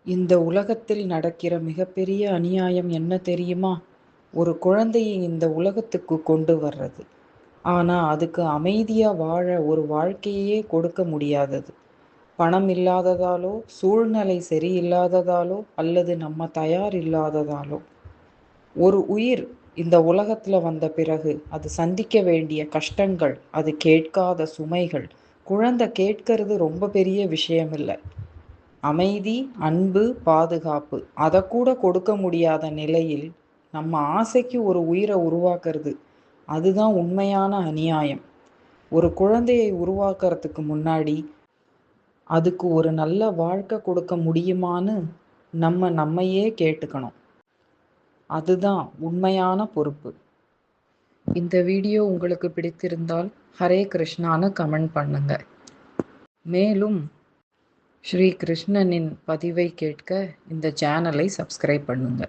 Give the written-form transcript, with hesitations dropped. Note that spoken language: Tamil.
இந்த உலகத்தில் நடக்கிற மிகப்பெரிய அநியாயம் என்ன தெரியுமா? ஒரு குழந்தையை இந்த உலகத்துக்கு கொண்டு வர்றது. ஆனா அதுக்கு அமைதியா வாழ ஒரு வாழ்க்கையே கொடுக்க முடியாதது. பணம் இல்லாததாலோ, சூழ்நிலை சரியில்லாததாலோ, அல்லது நம்ம தயார் இல்லாததாலோ. ஒரு உயிர் இந்த உலகத்துல வந்த பிறகு அது சந்திக்க வேண்டிய கஷ்டங்கள், அது கேட்காத சுமைகள். குழந்தை கேட்கறது ரொம்ப பெரிய விஷயம் இல்ல. அமைதி, அன்பு, பாதுகாப்பு அதக்கூட கொடுக்க முடியாத நிலையில் நம்ம ஆசைக்கு ஒரு உயிரை உருவாக்குறது, அதுதான் உண்மையான அநியாயம். ஒரு குழந்தையை உருவாக்குறதுக்கு முன்னாடி அதுக்கு ஒரு நல்ல வாழ்க்கை கொடுக்க முடியுமான்னு நம்மையே கேட்டுக்கணும். அதுதான் உண்மையான பொறுப்பு. இந்த வீடியோ உங்களுக்கு பிடித்திருந்தால் ஹரே கிருஷ்ணான்னு கமெண்ட் பண்ணுங்க. மேலும் ஸ்ரீ கிருஷ்ணனின் பதிவை கேட்க இந்த சேனலை சப்ஸ்கிரைப் பண்ணுங்க.